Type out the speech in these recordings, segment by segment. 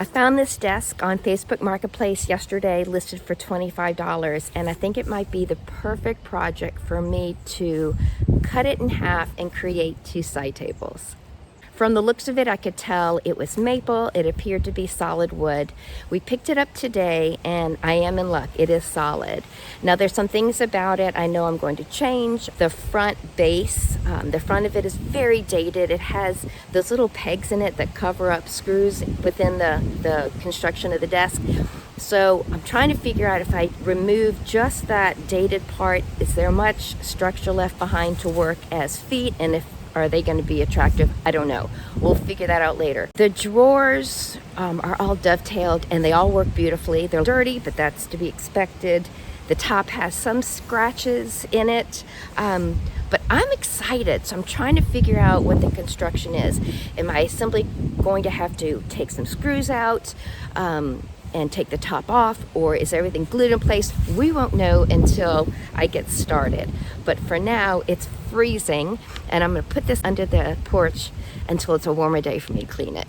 I found this desk on Facebook Marketplace yesterday, listed for $25, and I think it might be the perfect project for me to cut it in half and create 2 side tables. From the looks of it, I could tell it was maple. It appeared to be solid wood. We picked it up today, and I am in luck. It is solid. Now, there's some things about it I know I'm going to change. The front base, the front of it is very dated. It has those little pegs in it that cover up screws within the construction of the desk. So I'm trying to figure out, if I remove just that dated part, is there much structure left behind to work as feet, and if are they going to be attractive? I don't know. We'll figure that out later. The drawers are all dovetailed and they all work beautifully. They're dirty, but that's to be expected. The top has some scratches in it, but I'm excited. So I'm trying to figure out what the construction is. Am I simply going to have to take some screws out and take the top off, or is everything glued in place? We won't know until I get started. But for now, it's freezing, and I'm gonna put this under the porch until it's a warmer day for me to clean it.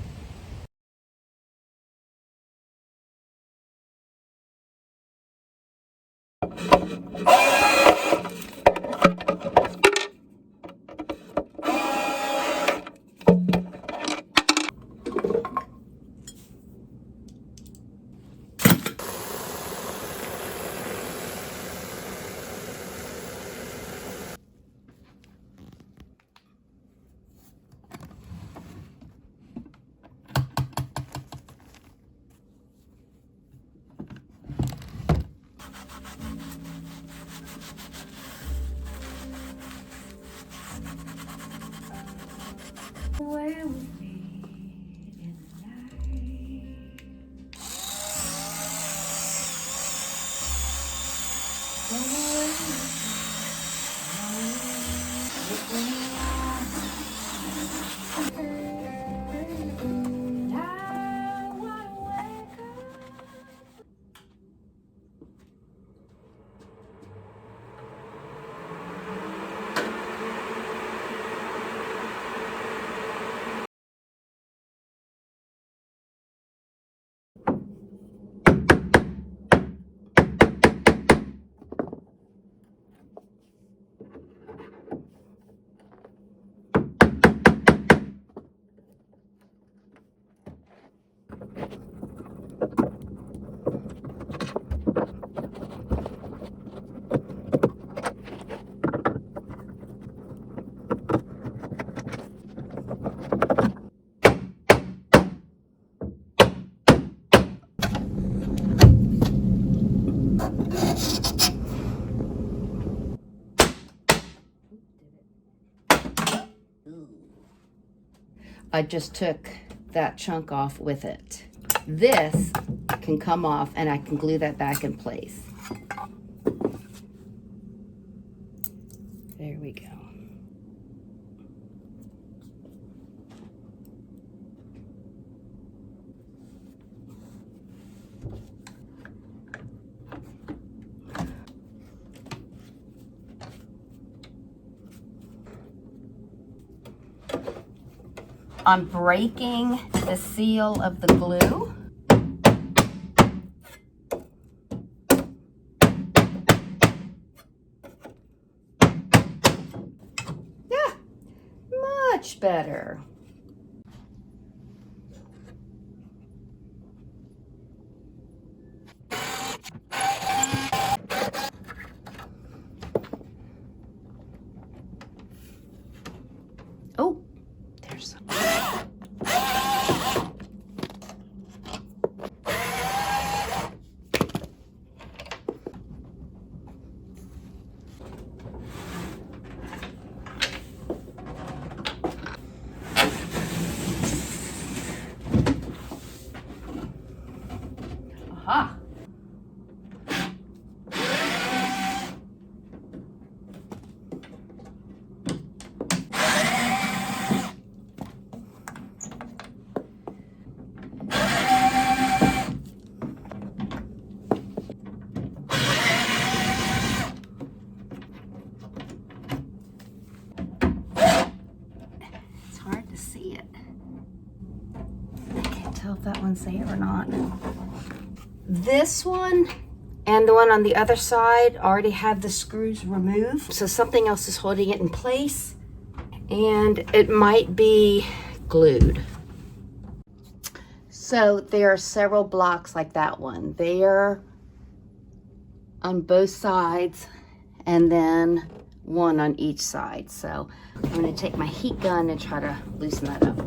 Where with me in the night. Don't away with me. I wanna wake up. I just took that chunk off with it. This can come off and I can glue that back in place. There we go. I'm breaking the seal of the glue. Yeah, much better. Oh, there's some. Aha. It's hard to see it. I can't tell if that one say it or not. This one and the one on the other side already have the screws removed, so something else is holding it in place, and it might be glued. So there are several blocks like that one there on both sides, and then one on each side. So I'm going to take my heat gun and try to loosen that up.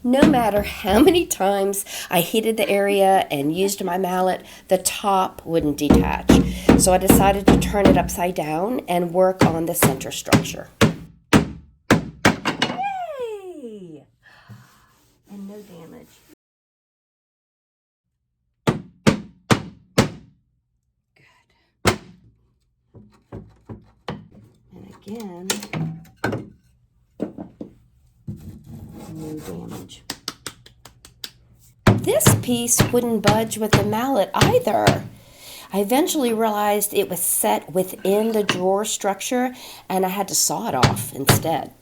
No matter how many times I heated the area and used my mallet, the top wouldn't detach. So I decided to turn it upside down and work on the center structure. Yay! And no damage. Good. And again, no damage. This piece wouldn't budge with the mallet either. I eventually realized it was set within the drawer structure, and I had to saw it off instead.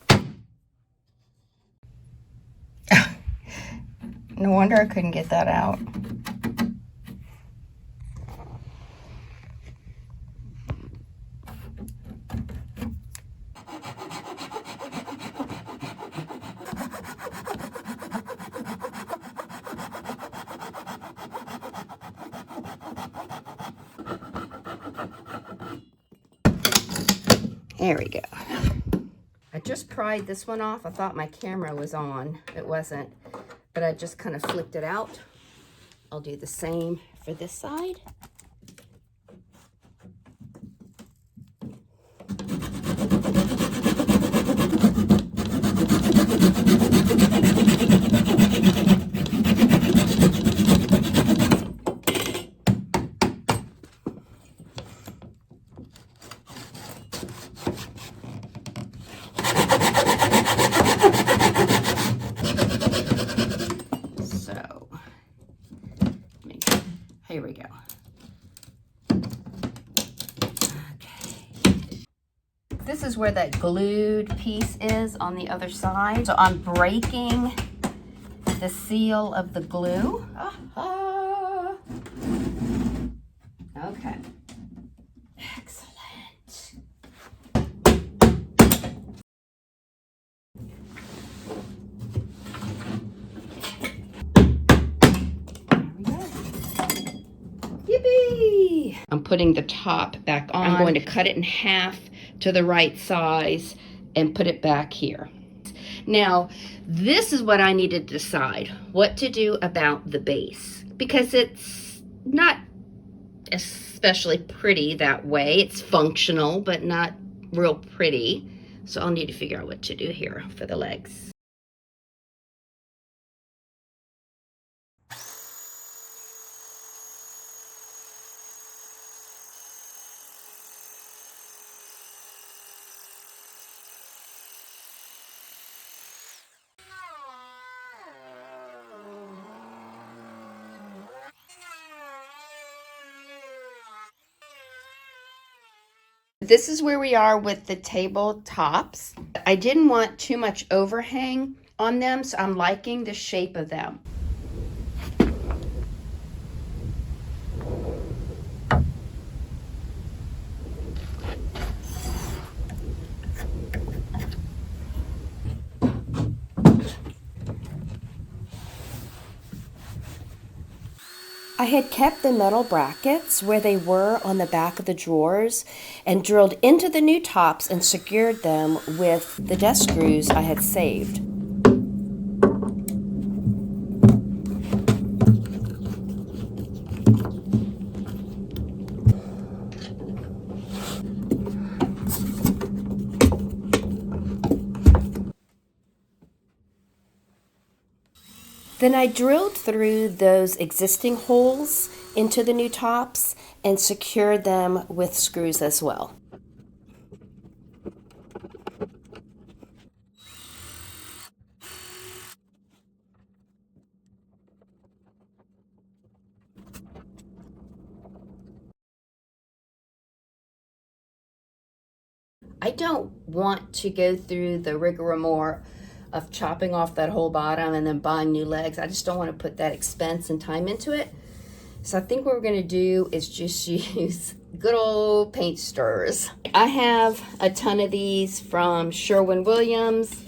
No wonder I couldn't get that out. There we go. I just pried this one off. I thought my camera was on. It wasn't, but I just kind of flicked it out. I'll do the same for this side. Here we go. Okay. This is where that glued piece is on the other side. So I'm breaking the seal of the glue. Okay. Excellent. Yippee! I'm putting the top back on. I'm going to cut it in half to the right size and put it back here. Now, this is what I need to decide what to do about the base, because it's not especially pretty that way. It's functional, but not real pretty. So I'll need to figure out what to do here for the legs. This is where we are with the table tops. I didn't want too much overhang on them, so I'm liking the shape of them. I had kept the metal brackets where they were on the back of the drawers and drilled into the new tops and secured them with the desk screws I had saved. Then I drilled through those existing holes into the new tops and secured them with screws as well. I don't want to go through the rigmarole of chopping off that whole bottom and then buying new legs. I just don't want to put that expense and time into it. So I think what we're going to do is just use good old paint stirrers. I have a ton of these from Sherwin-Williams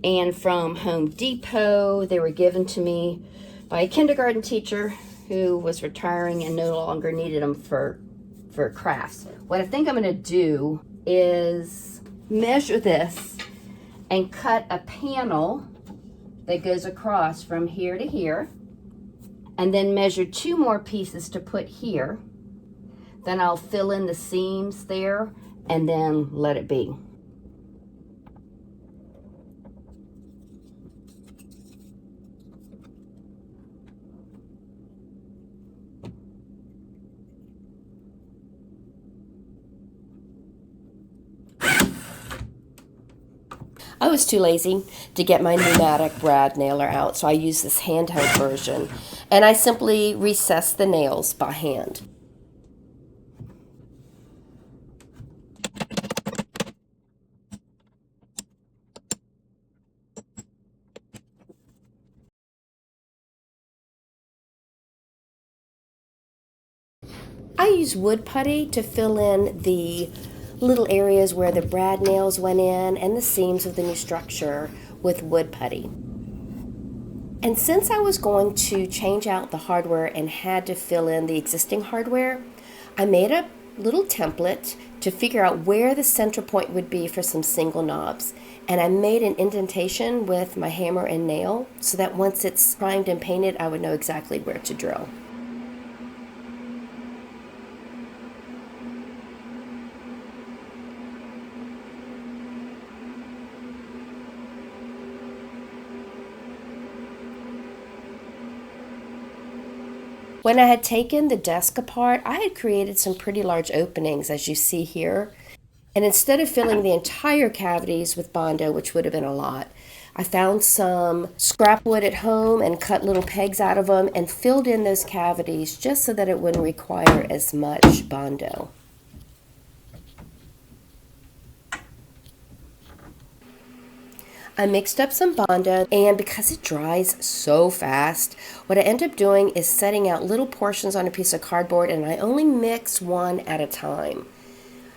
and from Home Depot. They were given to me by a kindergarten teacher who was retiring and no longer needed them for crafts. What I think I'm going to do is measure this and cut a panel that goes across from here to here, and then measure 2 more pieces to put here. Then I'll fill in the seams there and then let it be. I was too lazy to get my pneumatic brad nailer out, so I used this handheld version, and I simply recessed the nails by hand. I use wood putty to fill in the little areas where the brad nails went in and the seams of the new structure with wood putty. And since I was going to change out the hardware and had to fill in the existing hardware, I made a little template to figure out where the center point would be for some single knobs. And I made an indentation with my hammer and nail so that once it's primed and painted, I would know exactly where to drill. When I had taken the desk apart, I had created some pretty large openings, as you see here. And instead of filling the entire cavities with Bondo, which would have been a lot, I found some scrap wood at home and cut little pegs out of them and filled in those cavities just so that it wouldn't require as much Bondo. I mixed up some Bondo, and because it dries so fast, what I end up doing is setting out little portions on a piece of cardboard, and I only mix one at a time.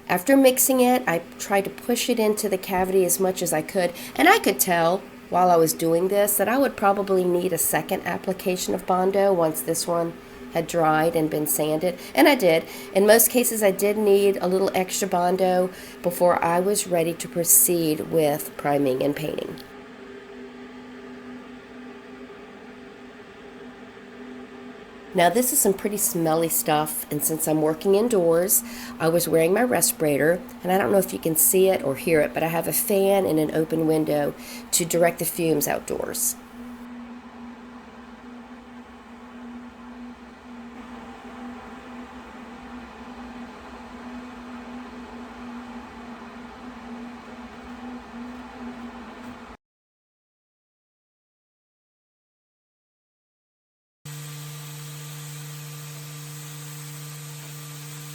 After mixing it, I tried to push it into the cavity as much as I could, and I could tell while I was doing this that I would probably need a second application of Bondo once this one had dried and been sanded, and I did. In most cases, I did need a little extra Bondo before I was ready to proceed with priming and painting. Now this is some pretty smelly stuff, and since I'm working indoors, I was wearing my respirator, and I don't know if you can see it or hear it, but I have a fan and an open window to direct the fumes outdoors.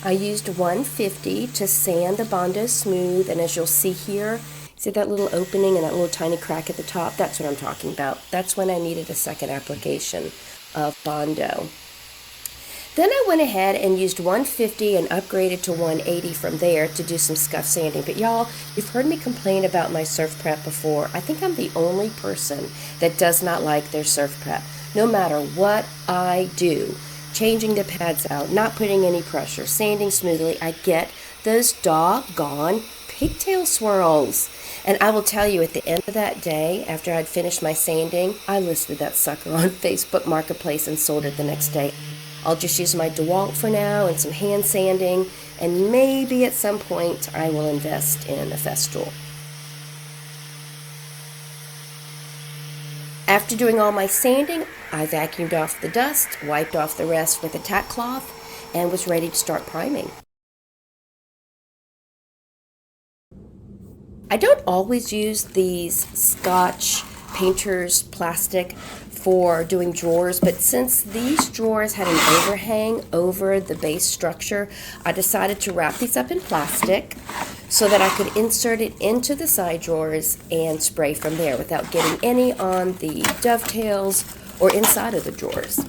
I used 150 to sand the Bondo smooth, and as you'll see here, see that little opening and that little tiny crack at the top? That's what I'm talking about. That's when I needed a second application of Bondo. Then I went ahead and used 150 and upgraded to 180 from there to do some scuff sanding. But y'all, you've heard me complain about my surf prep before. I think I'm the only person that does not like their surf prep. No matter what I do, changing the pads out, not putting any pressure, sanding smoothly, I get those doggone pigtail swirls. And I will tell you, at the end of that day, after I'd finished my sanding, I listed that sucker on Facebook Marketplace and sold it the next day. I'll just use my DeWalt for now and some hand sanding, and maybe at some point I will invest in a Festool. After doing all my sanding, I vacuumed off the dust, wiped off the rest with a tack cloth, and was ready to start priming. I don't always use these Scotch painter's plastic for doing drawers, but since these drawers had an overhang over the base structure, I decided to wrap these up in plastic, so that I could insert it into the side drawers and spray from there without getting any on the dovetails or inside of the drawers.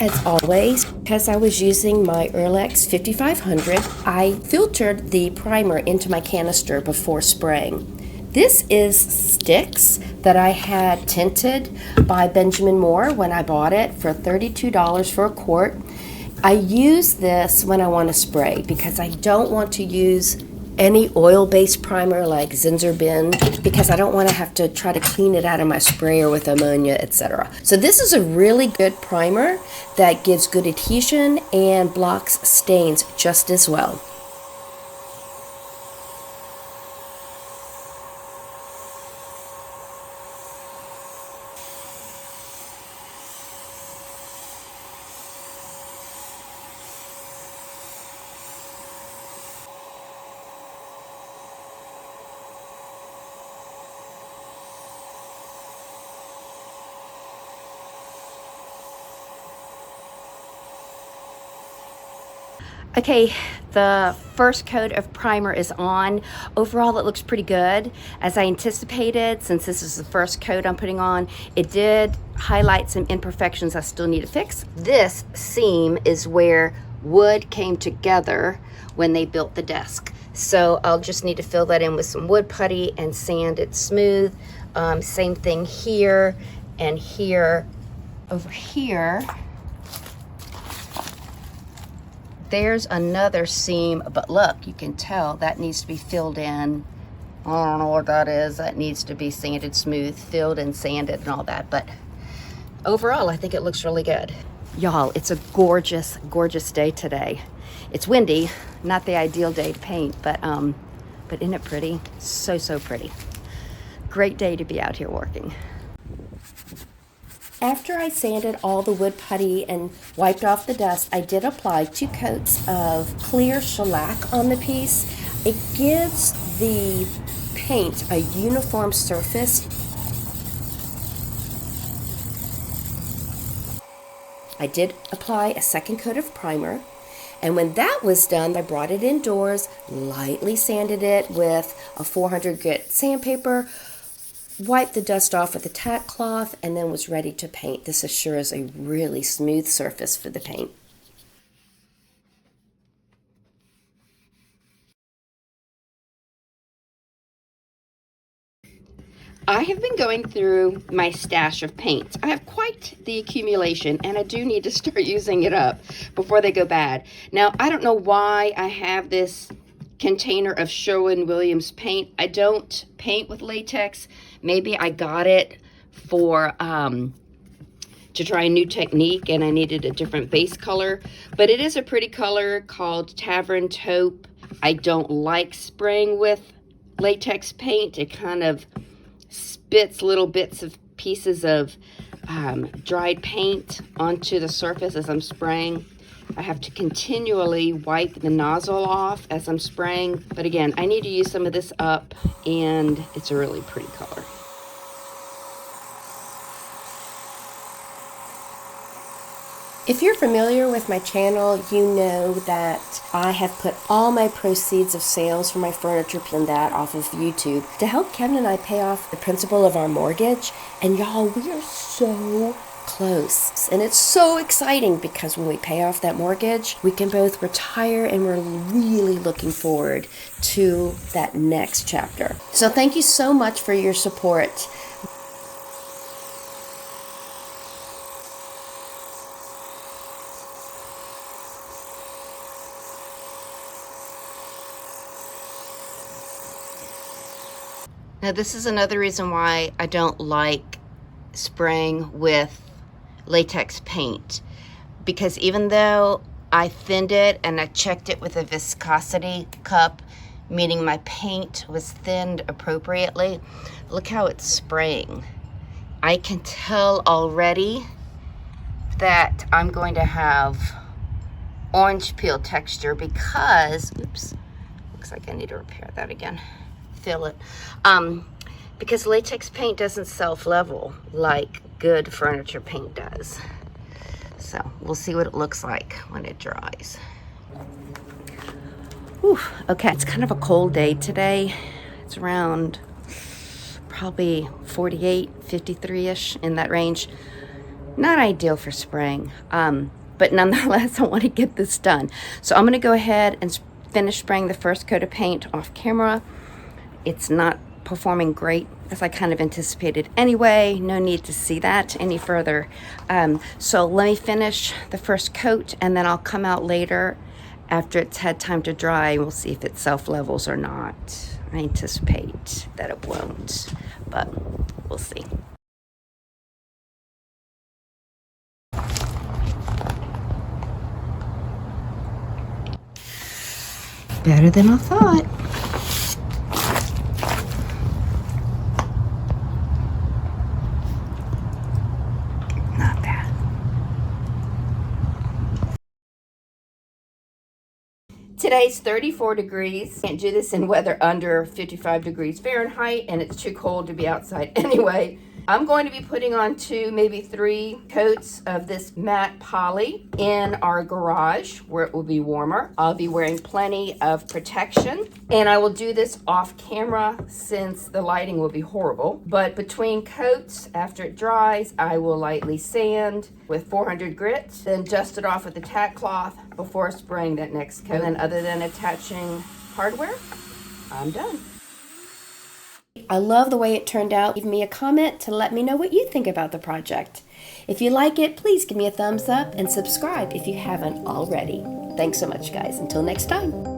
As always, because I was using my Erlex 5500, I filtered the primer into my canister before spraying. This is sticks that I had tinted by Benjamin Moore when I bought it for $32 for a quart. I use this when I want to spray because I don't want to use any oil-based primer like Zinzerbin because I don't want to have to try to clean it out of my sprayer with ammonia, etc. So this is a really good primer that gives good adhesion and blocks stains just as well. Okay, the first coat of primer is on. Overall, it looks pretty good. As I anticipated, since this is the first coat I'm putting on, it did highlight some imperfections I still need to fix. This seam is where wood came together when they built the desk. So I'll just need to fill that in with some wood putty and sand it smooth. Same thing here and here. Over here, there's another seam, but look, you can tell that needs to be filled in. I don't know what that is. That needs to be sanded smooth, filled and sanded and all that. But overall, I think it looks really good. Y'all, it's a gorgeous, gorgeous day today. It's windy, not the ideal day to paint, but isn't it pretty? So, so pretty. Great day to be out here working. After I sanded all the wood putty and wiped off the dust, I did apply 2 coats of clear shellac on the piece. It gives the paint a uniform surface. I did apply a 2nd coat of primer, and when that was done, I brought it indoors, lightly sanded it with a 400 grit sandpaper, wiped the dust off with a tack cloth, and then was ready to paint. This assures a really smooth surface for the paint. I have been going through my stash of paints. I have quite the accumulation, and I do need to start using it up before they go bad. Now, I don't know why I have this container of Sherwin-Williams paint. I don't paint with latex. Maybe I got it for to try a new technique and I needed a different base color, but it is a pretty color called Tavern Taupe. I don't like spraying with latex paint. It kind of spits little bits of pieces of dried paint onto the surface as I'm spraying. I have to continually wipe the nozzle off as I'm spraying. But again, I need to use some of this up, and it's a really pretty color. If you're familiar with my channel, you know that I have put all my proceeds of sales from my furniture and that off of YouTube to help Kevin and I pay off the principal of our mortgage. And y'all, we are so close. And it's so exciting because when we pay off that mortgage, we can both retire, and we're really looking forward to that next chapter. So thank you so much for your support. Now, this is another reason why I don't like spraying with latex paint, because even though I thinned it and I checked it with a viscosity cup, meaning my paint was thinned appropriately. Look how it's spraying. I can tell already that I'm going to have orange peel texture because, oops, looks like I need to repair that again. Fill it. Because latex paint doesn't self-level like good furniture paint does. So we'll see what it looks like when it dries. Whew, okay, it's kind of a cold day today. It's around probably 48, 53-ish, in that range. Not ideal for spraying, but nonetheless, I want to get this done. So I'm going to go ahead and finish spraying the first coat of paint off camera. It's not performing great as I kind of anticipated anyway. No need to see that any further. So let me finish the first coat and then I'll come out later after it's had time to dry. We'll see if it self-levels or not. I anticipate that it won't, but we'll see. Better than I thought. Not bad. Today's 34 degrees. Can't do this in weather under 55 degrees Fahrenheit, and it's too cold to be outside anyway. I'm going to be putting on 2, maybe 3 coats of this matte poly in our garage where it will be warmer. I'll be wearing plenty of protection, and I will do this off camera since the lighting will be horrible. But between coats, after it dries, I will lightly sand with 400 grit, then dust it off with a tack cloth before spraying that next coat. And then other than attaching hardware, I'm done. I love the way it turned out. Leave me a comment to let me know what you think about the project. If you like it, please give me a thumbs up and subscribe if you haven't already. Thanks so much, guys. Until next time.